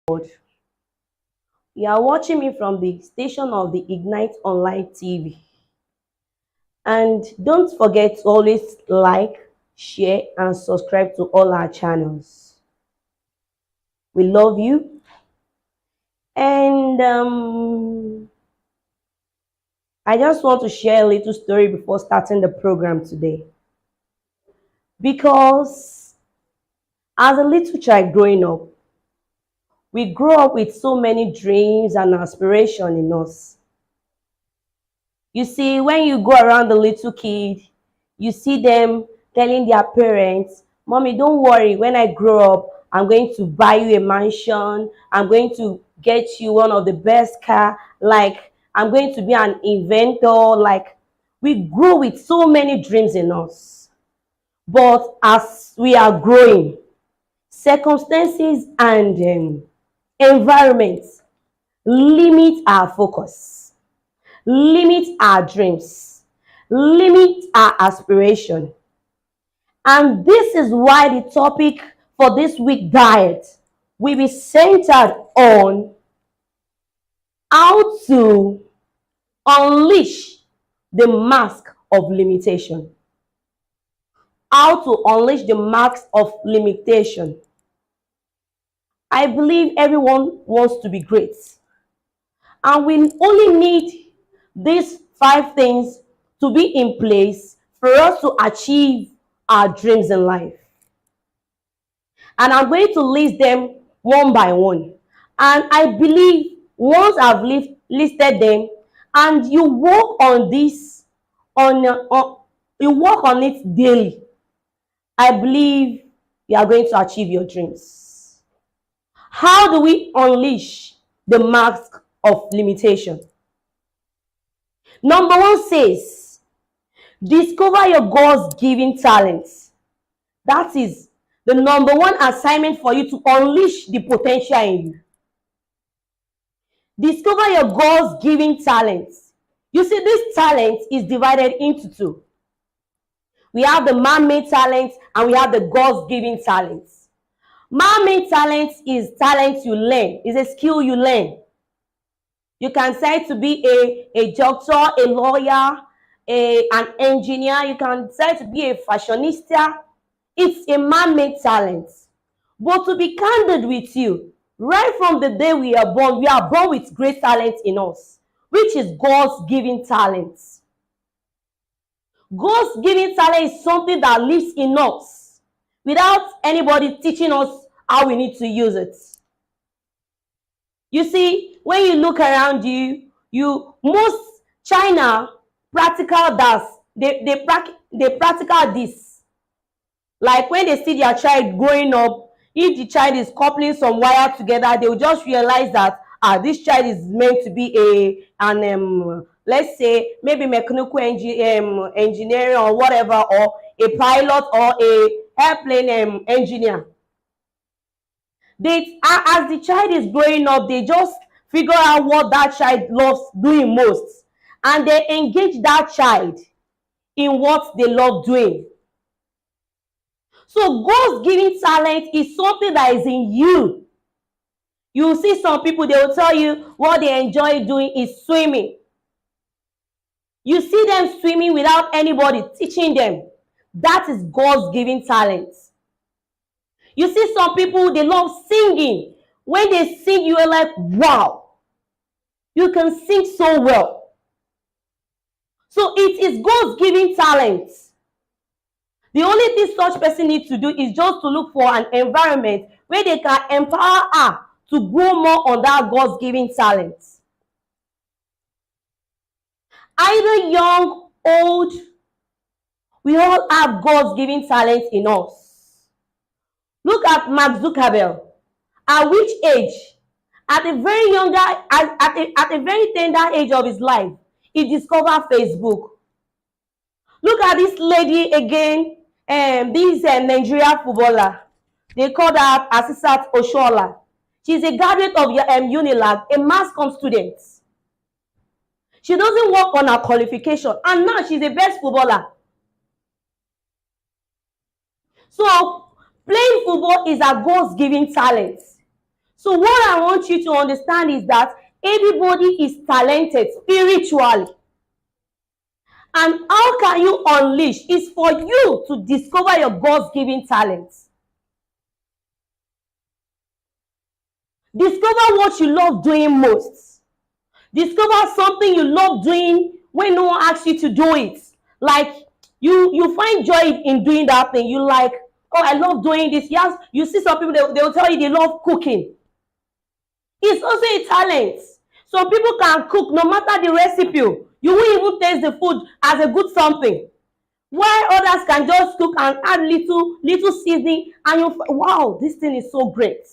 world. You are watching me from the station of the Ignite Online TV. And don't forget to always like, share, and subscribe to all our channels. We love you. And I just want to share a little story before starting the program today. Because as a little child growing up, we grow up with so many dreams and aspirations in us. You see, when you go around the little kid, you see them telling their parents, Mommy, don't worry, when I grow up, I'm going to buy you a mansion. I'm going to get you one of the best car. Like, I'm going to be an inventor. Like, we grow with so many dreams in us. But as we are growing, circumstances and environments limit our focus, limit our dreams, limit our aspiration. And this is why the topic for this week diet will be centered on how to unleash the mask of limitation. How to unleash the mask of limitation. I believe everyone wants to be great. And we only need these 5 things to be in place for us to achieve our dreams in life. And I'm going to list them one by one. And I believe once I've listed them and you work on this, you work on it daily, I believe you are going to achieve your dreams. How do we unleash the mask of limitation? Number 1 says, discover your God-given talents. That is the number 1 assignment for you to unleash the potential in you. Discover your God-given talents. You see, this talent is divided into 2. We have the man-made talents and we have the God-given talents. Man-made talents is talent you learn, is a skill you learn. You can say to be a doctor, a lawyer, an engineer. You can say to be a fashionista. It's a man-made talent. But to be candid with you, right from the day we are born with great talent in us, which is God's given talent. God's given talent is something that lives in us without anybody teaching us how we need to use it. You see, when you look around you, most China practical does. They practical this. Like when they see their child growing up, if the child is coupling some wire together, they will just realize that this child is meant to be let's say maybe mechanical engineering or whatever, or a pilot or a airplane engineer. As the child is growing up, they just figure out what that child loves doing most, and they engage that child in what they love doing. So God's given talent is something that is in you. You see some people, they will tell you what they enjoy doing is swimming. You see them swimming without anybody teaching them. That is God's given talent. You see some people, they love singing. When they sing, you are like, wow, you can sing so well. So it is God's given talent. The only thing such person needs to do is just to look for an environment where they can empower her to grow more on that God's given talent. Either young, old, we all have God's given talent in us. Look at Mark Zuckerberg. At which age? At a very younger, at a very tender age of his life, he discovered Facebook. Look at this lady again, this Nigerian footballer. They call her Asisat Oshola. She's a graduate of Unilag, a mass comm student. She doesn't work on her qualification, and now she's the best footballer. So playing football is a God's given talent. So what I want you to understand is that everybody is talented spiritually. And how can you unleash? It's for you to discover your God's given talents. Discover what you love doing most. Discover something you love doing when no one asks you to do it. Like you find joy in doing that thing. You like, oh, I love doing this. Yes, you see some people, they will tell you they love cooking. It's also a talent. Some people can cook no matter the recipe. You won't even taste the food as a good something. While others can just cook and add little seasoning and you, wow, this thing is so great.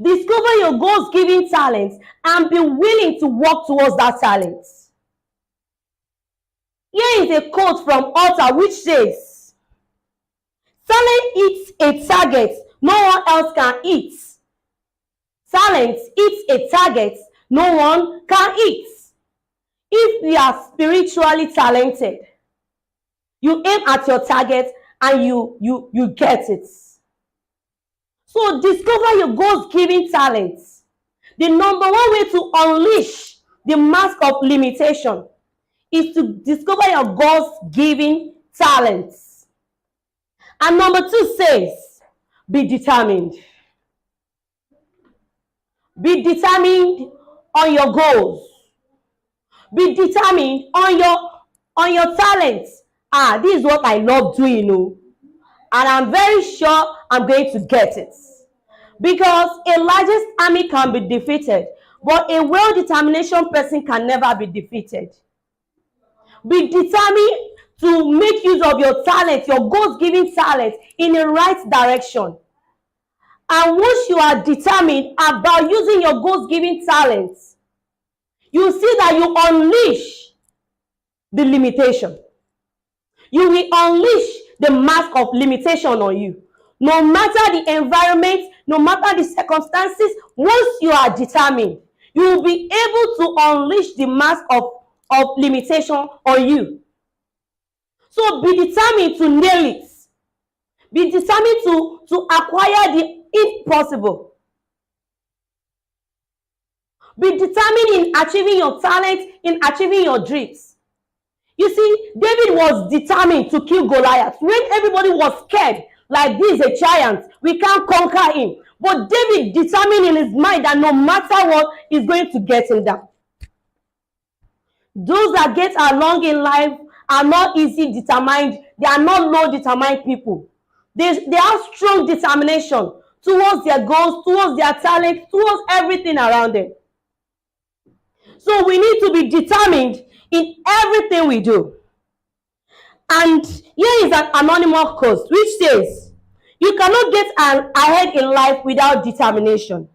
Discover your God's given talents and be willing to work towards that talent. Here is a quote from author which says, talent eats a target no one else can eat. Talent eats a target no one can eat. If you are spiritually talented, you aim at your target and you get it. So discover your God's given talents. The number one way to unleash the mask of limitation is to discover your God's given talents. And number two says, be determined. Be determined on your goals. Be determined on your talents. This is what I love doing, and I'm very sure I'm going to get it. Because a largest army can be defeated, but a well-determination person can never be defeated. Be determined to make use of your talent, your God-given talent, in the right direction. And once you are determined about using your God-given talents, you see that you unleash the limitation. You will unleash the mask of limitation on you. No matter the environment, no matter the circumstances, once you are determined, you will be able to unleash the mask of limitation on you. So be determined to nail it. Be determined to acquire the impossible. Be determined in achieving your talent, in achieving your dreams. You see, David was determined to kill Goliath. When everybody was scared, like this is a giant, we can't conquer him. But David determined in his mind that no matter what, he's going to get him down. Those that get along in life are not easy determined. They are not low determined people. They have strong determination towards their goals, towards their talent, towards everything around them. So we need to be determined in everything we do. And here is an anonymous quote which says, you cannot get ahead in life without determination.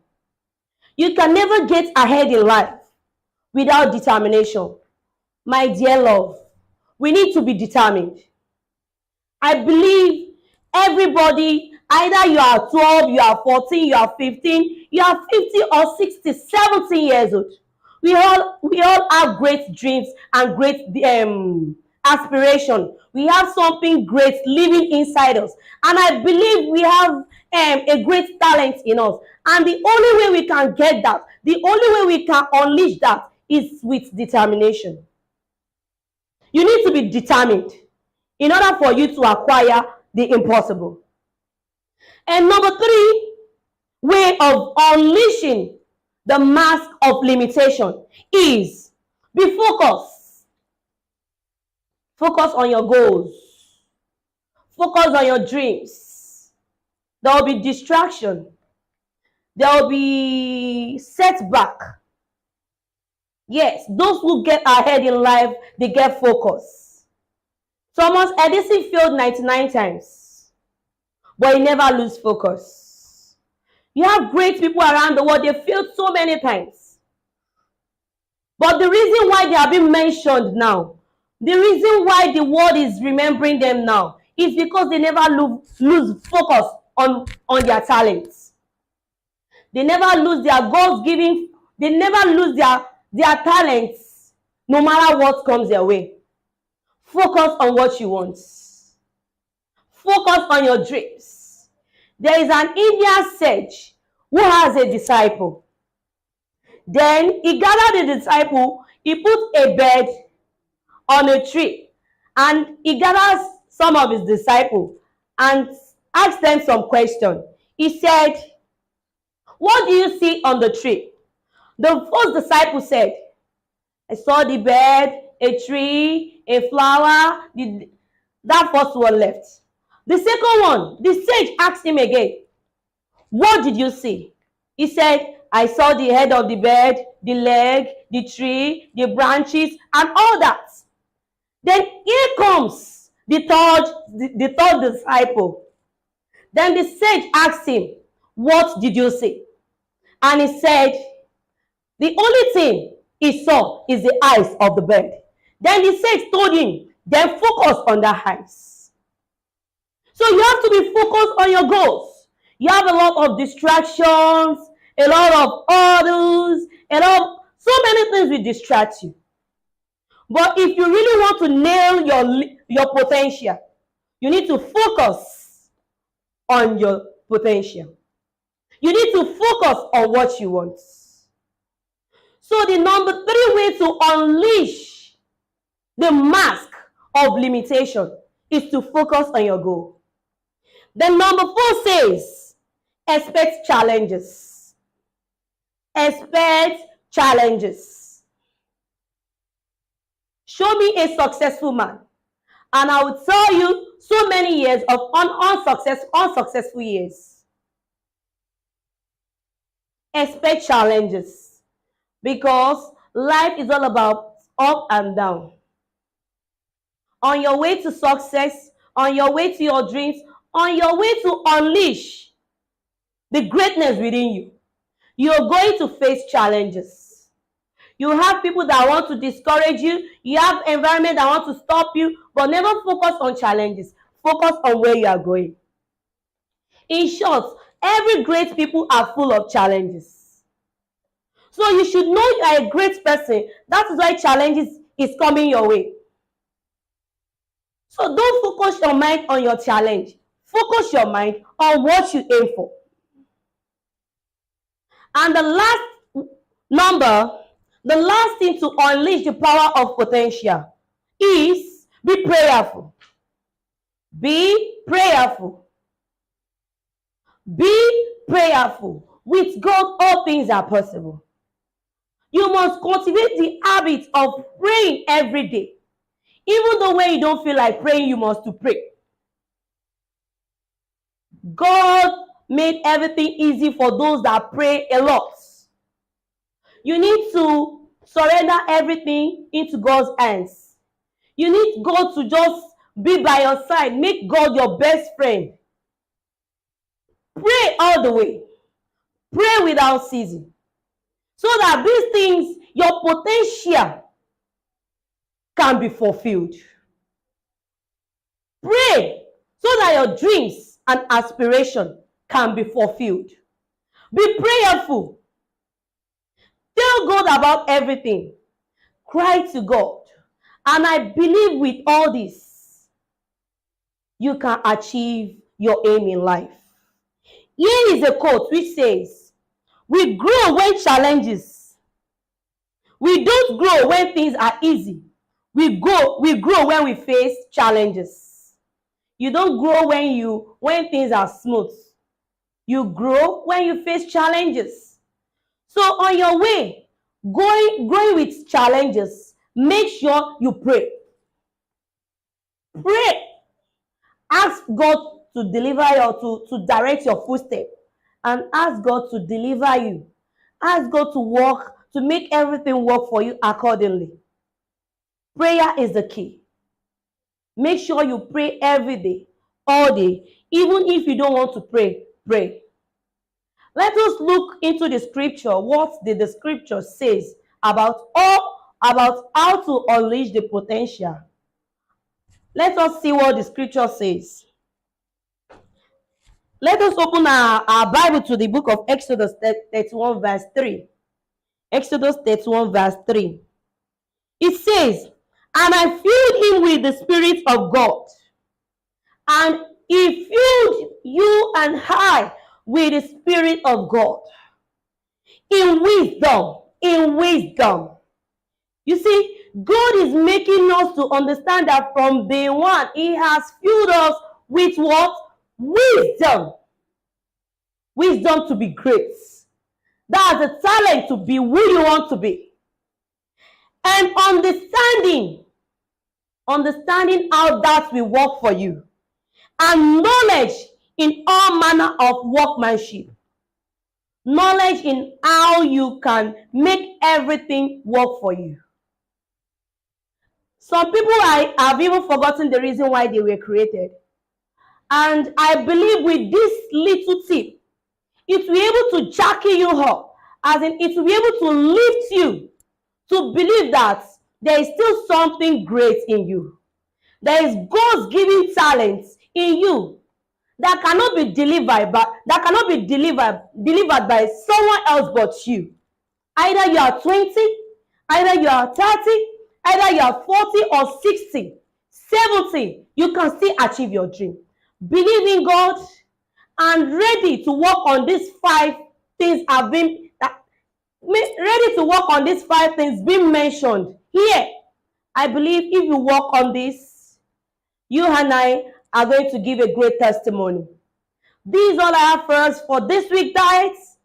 You can never get ahead in life without determination. My dear love, we need to be determined. I believe everybody, either you are 12, you are 14, you are 15, you are 50 or 60, 70 years old. We all have great dreams and great aspiration. We have something great living inside us. And I believe we have a great talent in us. And the only way we can get that, the only way we can unleash that is with determination. You need to be determined in order for you to acquire the impossible. And number three way of unleashing the mask of limitation is be focused. Focus on your goals. Focus on your dreams. There will be distraction. There will be setback. Yes, those who get ahead in life, they get focused. Thomas Edison failed 99 times, but he never lose focus. You have great people around the world, they failed so many times. But the reason why they are being mentioned now, the reason why the world is remembering them now, is because they never lose focus on their talents. They never lose their goals-giving, they never lose their talents, no matter what comes their way. Focus on what you want. Focus on your dreams. There is an Indian sage who has a disciple. Then he gathered the disciple, he put a bed on a tree, and he gathers some of his disciples and asked them some question. He said, "What do you see on the tree?" The first disciple said, "I saw the bed, a tree, a flower." That first one left. The second one, the sage asked him again, "What did you see?" He said, "I saw the head of the bed, the leg, the tree, the branches, and all that." Then here comes the third disciple. Then the sage asked him, "What did you see?" And he said, "The only thing he saw is the eyes of the bird." Then the sage told him, "Then focus on the eyes." So you have to be focused on your goals. You have a lot of distractions, a lot of others, so many things will distract you. But if you really want to nail your potential, you need to focus on your potential. You need to focus on what you want. So the number 3 way to unleash the mask of limitation is to focus on your goal. Then number 4 says, expect challenges. Expect challenges. Show me a successful man, and I will tell you so many years of unsuccessful years. Expect challenges, because life is all about up and down. On your way to success, on your way to your dreams, on your way to unleash the greatness within you, you're going to face challenges. You have people that want to discourage you. You have environment that want to stop you, but never focus on challenges. Focus on where you are going. In short, every great people are full of challenges. So you should know you are a great person. That is why challenges is coming your way. So don't focus your mind on your challenge. Focus your mind on what you aim for. And the last thing to unleash the power of potential is be prayerful. Be prayerful. Be prayerful. With God, all things are possible. You must cultivate the habit of praying every day. Even though when you don't feel like praying, you must to pray. God made everything easy for those that pray a lot. You need to surrender everything into God's hands. You need God to just be by your side. Make God your best friend. Pray all the way. Pray without ceasing. So that these things, your potential can be fulfilled. Pray so that your dreams and aspiration can be fulfilled. Be prayerful. Tell God about everything. Cry to God. And I believe with all this, you can achieve your aim in life. Here is a quote which says, "We grow when challenges. We don't grow when things are easy. We grow when we face challenges." You don't grow when things are smooth. You grow when you face challenges. So on your way, going with challenges, make sure you pray. Pray. Ask God to deliver you, to direct your footsteps, and ask God to deliver you. Ask God to work, to make everything work for you accordingly. Prayer is the key. Make sure you pray every day, all day. Even if you don't want to pray, pray. Let us look into the scripture. What did the scripture says about how to unleash the potential? Let us see what the scripture says. Let us open our Bible to the book of Exodus 31 verse 3. Exodus 31 verse 3. It says, "And I filled him with the Spirit of God, and He filled you and I with the Spirit of God in wisdom. In wisdom. You see, God is making us to understand that from day one, He has filled us with what? Wisdom. Wisdom to be great. That's a talent to be who you want to be. And understanding how that will work for you. And knowledge in all manner of workmanship. Knowledge in how you can make everything work for you. Some people have even forgotten the reason why they were created. And I believe with this little tip, it will be able to jacky you up. As in, it will be able to lift you to believe that there is still something great in you. There is God's given talents in you that cannot be delivered by someone else but you. Either you are 20, either you are 30, either you are 40 or 60, 70, you can still achieve your dream. Believe in God and ready to work on these five things being mentioned here. I believe if you work on this, you and I are going to give a great testimony. This is all I have for us for this week, guys.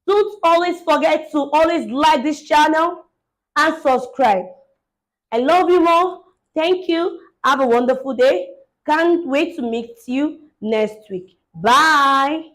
Don't always forget to always like this channel and subscribe. I love you all. Thank you. Have a wonderful day. Can't wait to meet you next week. Bye.